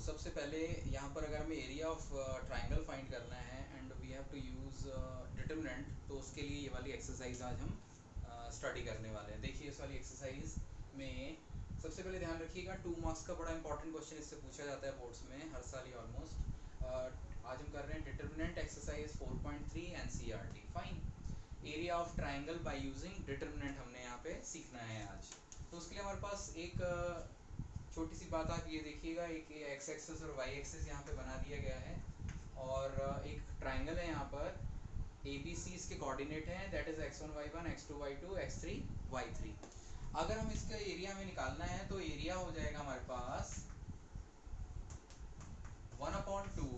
सबसे पहले यहाँ पर अगर हमें एरिया ऑफ ट्राइंगल फाइंड करना है and we have to use determinant, तो उसके लिए ये वाली एक्सरसाइज आज हम स्टडी करने वाले हैं। देखिए इस वाली एक्सरसाइज में सबसे पहले ध्यान रखिएगा 2 मार्क्स का बड़ा इंपॉर्टेंट क्वेश्चन इससे पूछा जाता है बोर्ड्स में हर साल ही ऑलमोस्ट। आज हम कर रहे हैं determinant exercise 4.3 NCERT. Fine, area of triangle by using determinant हमने यहाँ पे सीखना है आज। तो उसके लिए हमारे पास एक छोटी सी बात आप ये देखिएगा, एक एक्स एक्सिस और वाई एक्सिस यहाँ पे बना दिया गया है और एक ट्राइंगल है यहाँ पर। ए बी सी इसके कोऑर्डिनेट हैं, that is x1 y1 x2 y2 x3 y3। अगर हम इसका एरिया में निकालना है तो एरिया हो जाएगा हमारे पास 1/2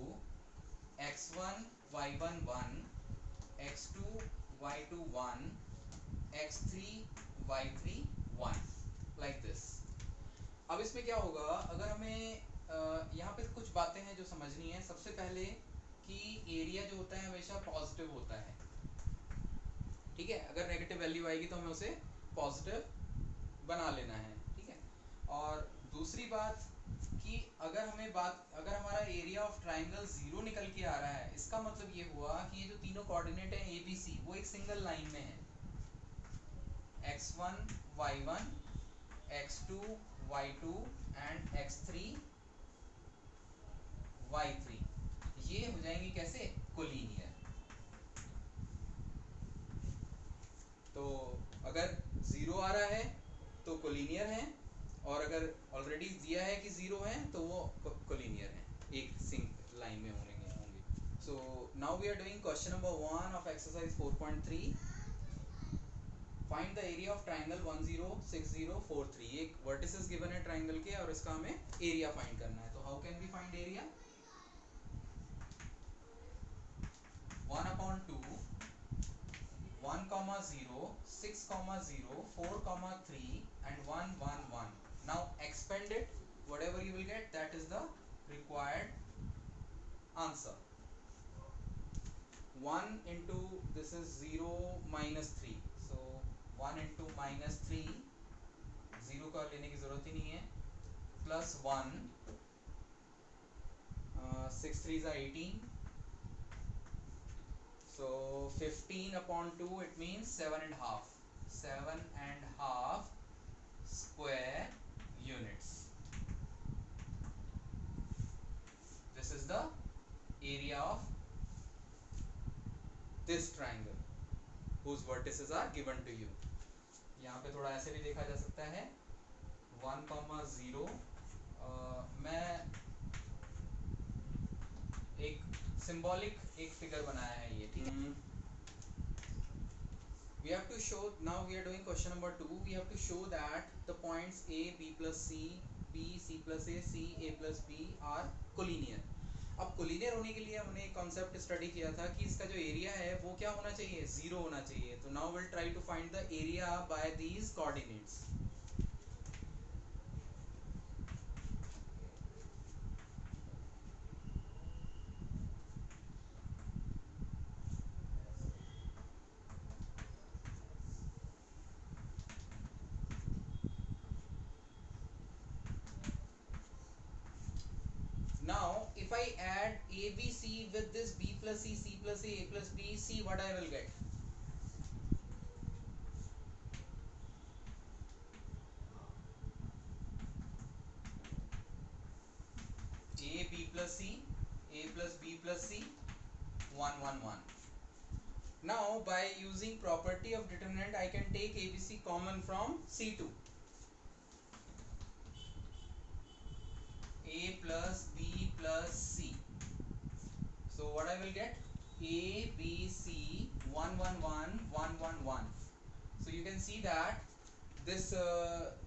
x1 y1 1 x2 y2 1 x3 y3 1 like this. अब इसमें क्या होगा, अगर हमें यहाँ पे कुछ बातें हैं जो समझनी है। सबसे पहले कि एरिया जो होता है हमेशा पॉजिटिव होता है, ठीक है। अगर नेगेटिव वैल्यू आएगी तो हमें उसे पॉजिटिव बना लेना है, ठीक है। और दूसरी बात कि अगर हमारा एरिया ऑफ ट्राइंगल 0 निकल के आ रहा है, इसका मतलब ये हुआ कि ये जो तीनों कोऑर्डिनेट है ए बी सी वो एक सिंगल लाइन में है। x1 y1 x2 y2 and x3 y3, ये हो जाएंगे कैसे, कोलिनियर। तो अगर 0 आ रहा है तो कोलिनियर है, और अगर ऑलरेडी दिया है कि 0 है तो वो कोलिनियर है, एक सिंक लाइन में होंगे। So now we are doing question number 1 of exercise 4.3। Find the area of triangle 1 0 6 0 4 3। एक वर्टिसेस गिवन है ट्राइंगल के और इसका हमें एरिया फाइंड करना है। तो how can we find area? 1/2 1, 0 6, 0 4, 3 and 1 1 1. Now expand it, whatever you will get, that is the required answer. 1 into this is 0 minus 3, so 1 into minus 3, 0 का लेने की जरूरत ही नहीं है, plus 1, 6 3s are 18, so 15/2, it means 7.5 square units. This is the area of this triangle whose vertices are given to you. यहाँ पे थोड़ा ऐसे भी देखा जा सकता है 1, 0। मैं एक सिंबॉलिक एक फिगर बनाया है ये, ठीक है। We have to show, now we are doing question number 2. We have to show that the points A B plus C, B C plus A, C A plus B are collinear. अब collinear होने के लिए हमने एक concept study किया था कि इसका जो एरिया है वो क्या होना चाहिए, 0 होना चाहिए। तो now will try to find the area by these coordinates. Now if I add ABC with this B plus C, C plus A plus B, see what I will get. A B plus C, A plus B plus C, 1 1 1. Now by using property of determinant I can take ABC common from C2. A plus B plus C. So what I will get? A B C 1 1 1 1 1 1. So you can see that this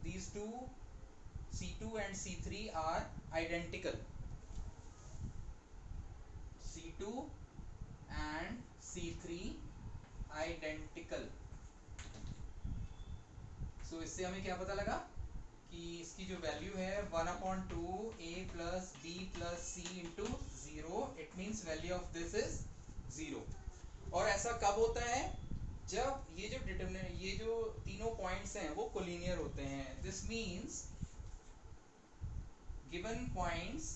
these two C2 and C3 are identical. C2 and C3 identical. So इससे हमें क्या पता लगा कि इसकी जो value है 1/2 A plus B plus C into 0, it means value of this is 0. और ऐसा कब होता है, जब ये जो डिटरमिनेंट, ये जो तीनों पॉइंट्स हैं वो कोलिनियर होते हैं। This means given points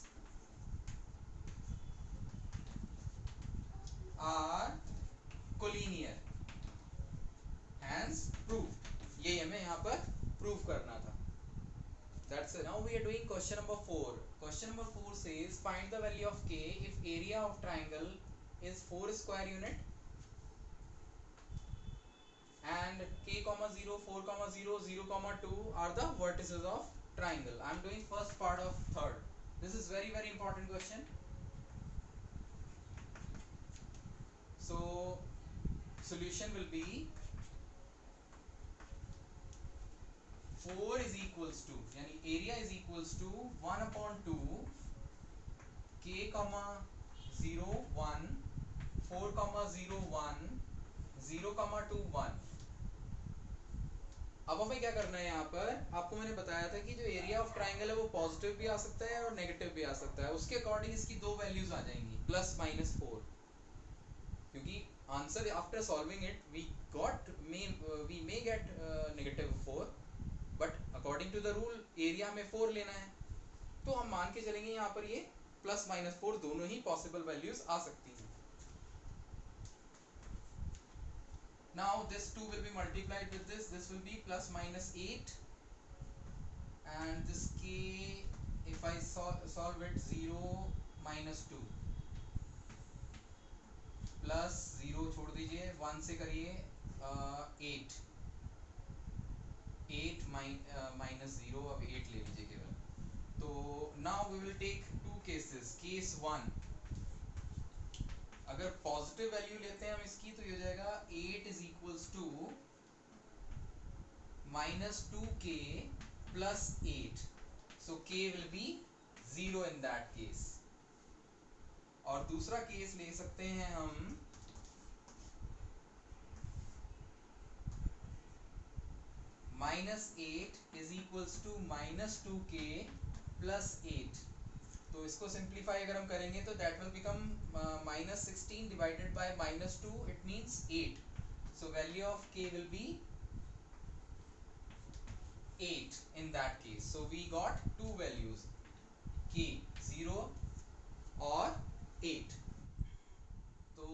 question number 4. Question number 4 says find the value of k if area of triangle is 4 square unit and k comma 0, 4 comma 0, 0 comma 2 are the vertices of triangle. I am doing first part of third. This is very very important question. So solution will be 4 is equals to यानी area is equals to 1 upon 2 k comma 0 1 4 comma 0 1 0 comma 2 1. अब हमें क्या करना है यहाँ पर, आपको मैंने बताया था कि जो एरिया ऑफ ट्राइंगल है वो पॉजिटिव भी आ सकता है और नेगेटिव भी आ सकता है. उसके अकॉर्डिंग इसकी दो वैल्यूज आ जाएंगी प्लस माइनस 4, क्योंकि answer after solving it we may get negative 4, but according to the rule area हमें 4 लेना है, तो हम मान के चलेंगे यहाँ पर ये प्लस माइनस 4 दोनों ही पॉसिबल वैल्यूज आ सकती हैं. Now this 2 will be multiplied with this will be plus minus 8, and this k if I solve it 0 minus 2 plus 0 छोड़ दीजिए 1 से करिए 8 minus 0, अब 8 ले लीजिए केवल. तो now we will take two cases. Case 1, अगर पॉजिटिव वैल्यू लेते हैं हम इसकी तो ये हो जाएगा 8 is equals to minus 2k plus 8. So k will be 0 in that case. और दूसरा केस ले सकते हैं हम minus 8 is equals to minus 2k plus 8. तो इसको सिंप्लीफाई अगर हम करेंगे तो that will become minus 16 divided by minus 2, it means 8. So value of k will be 8 in that case. So we got two values, k 0 और 8. तो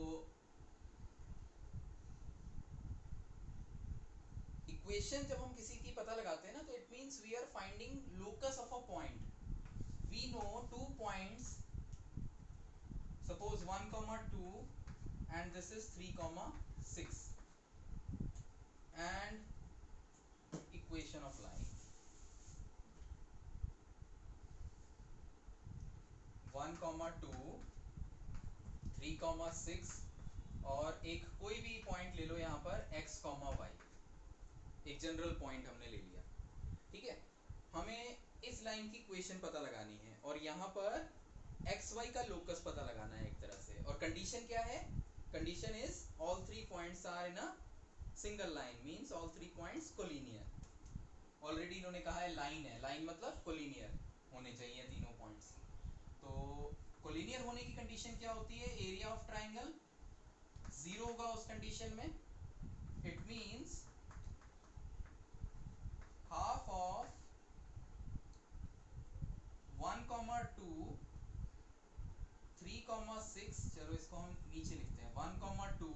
equation जब हम किसी की पता लगाते हैं ना, तो it means we are finding locus of a point. We know 2 points, suppose 1 comma 2 and this is 3 comma 6, and equation of line 1 comma 2 3 comma 6 और एक कोई भी पॉइंट ले लो यहाँ पर x comma y, एक जनरल पॉइंट हमने ले लिया. ठीक है, हमें इस लाइन की इक्वेशन पता लगानी है और यहाँ पर एक्स वाई का लोकस पता लगाना है एक तरह से. और कंडीशन क्या है, condition is all 3 points are in a single line, means all 3 points collinear. Already इन्होंने कहा है लाइन है, लाइन मतलब कोलिनियर होने चाहिए तीनों पॉइंट्स. तो कोलिनियर होने की कंडीशन क्या होती है, एरिया ऑफ ट्राइंगल 0 होगा उस कंडीशन में. It means half of 1 comma 2 3 comma 6, चलो इसको हम नीचे लिखते हैं 1 comma 2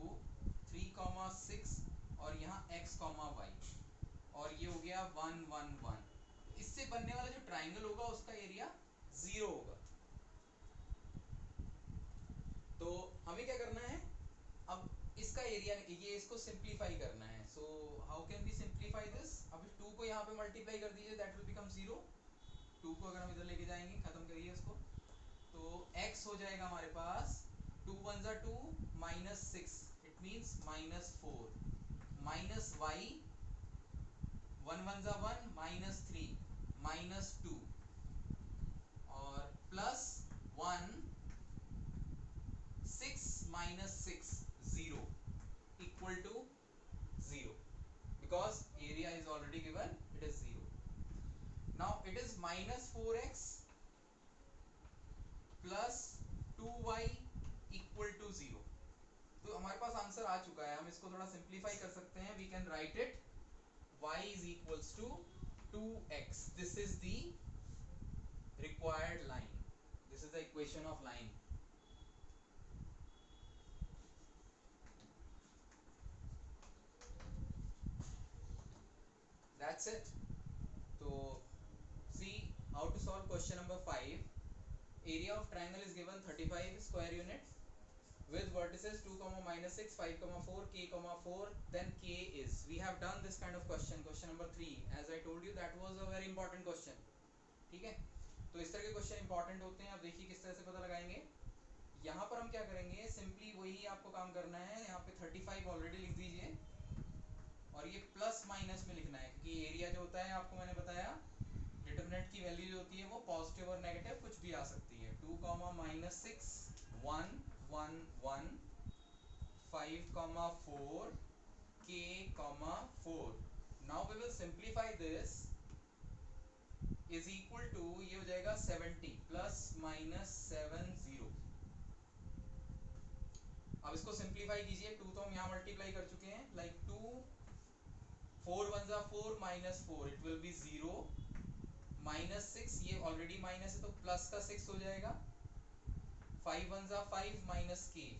3 comma 6 और यहाँ x comma y, और ये हो गया 1 1 1. इससे बनने वाला जो ट्राइंगल होगा उसका एरिया 0 होगा. तो हमें क्या करना है, अब इसका एरिया ये इसको सिंप्लीफाई करना है. So how can we simplify this, अब 2 को यहाँ पे मल्टीप्लाई कर दीजिए, दैट विल बिकम 0. 2 को अगर हम इधर लेके जाएंगे, खत्म करिए इसको, तो x हो जाएगा हमारे पास 2 1 जा 2 minus 6, it means minus 4, minus y 1 1 जा 1 minus 3 minus 2 और plus 1 6 minus 6 0 equal to 0, because area is already given, it is 0. Now it is minus 4x plus 2y equal to 0. तो हमारे पास आंसर आ चुका है. हम इसको थोड़ा सिंप्लीफाई कर सकते हैं. We can write it y is equals to 2x. This is the required line. This is the equation of line. That's it. So see how to solve question number 5. Area of triangle is given 35 square unit with vertices 2 -6 5 4 k 4, then k is, we have done this kind of question number 3. as I told you that was a very important question. ठीक है, तो इस तरह के question important होते हैं. अब देखिए किस तरह से पता लगाएंगे. यहाँ पर हम क्या करेंगे, सिंपली वही आपको काम करना है. यहाँ पे 35 ऑलरेडी लिख दीजिए और ये प्लस माइनस में लिखना है, क्योंकि एरिया जो होता है आपको मैंने बताया डिटरमिनेंट की वैल्यू जो होती है वो पॉजिटिव और नेगेटिव कुछ भी आ सकती है. 2 -6 1 1 1 5 4 k 4. now we will simplify this is equal to, ये हो जाएगा 70 प्लस माइनस 70. अब इसको सिंप्लीफाई कीजिए. 2 तो हम यहाँ मल्टीप्लाई कर चुके हैं, लाइक 2 4 1 4 -4, इट विल बी 0. -6, ये ऑलरेडी माइनस है तो प्लस का 6 हो जाएगा. 5 1 5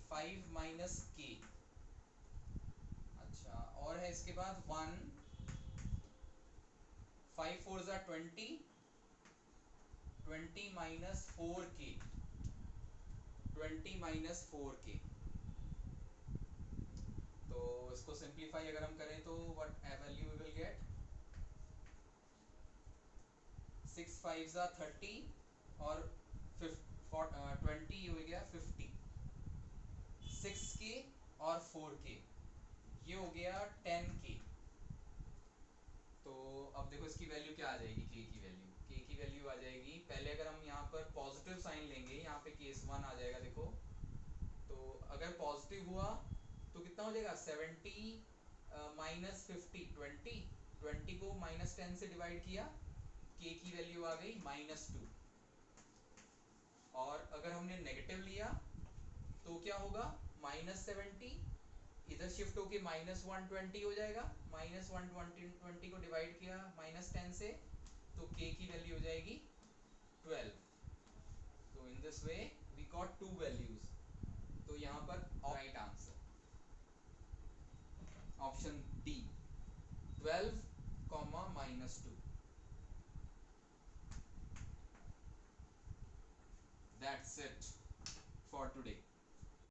5 माइनस k. अच्छा, और है इसके बाद 1 5 4 20 20 4k 20 4k. तो इसको सिंप्लीफाई अगर हम करें तो what value we will get. 6 5 30 और 20 हो गया 50. 6k और 4k, ये हो गया 10k. तो अब देखो इसकी वैल्यू क्या आ जाएगी. k की वैल्यू आ जाएगी, पहले अगर हम यहाँ पर पॉजिटिव साइन लेंगे, यहाँ पे केस 1 आ जाएगा. देखो तो अगर पॉजिटिव हुआ तो कितना हो जाएगा 70 -50 20 को -10 से डिवाइड किया, k की वैल्यू आ गई -2. और अगर हमने नेगेटिव लिया तो क्या होगा, -70 इधर शिफ्ट होके -120 हो जाएगा. -120 को डिवाइड किया -10 से तो k की वैल्यू हो जाएगी 12. तो in this way we got 2 values. तो यहाँ पर right answer option D 12, -2. That's it for today.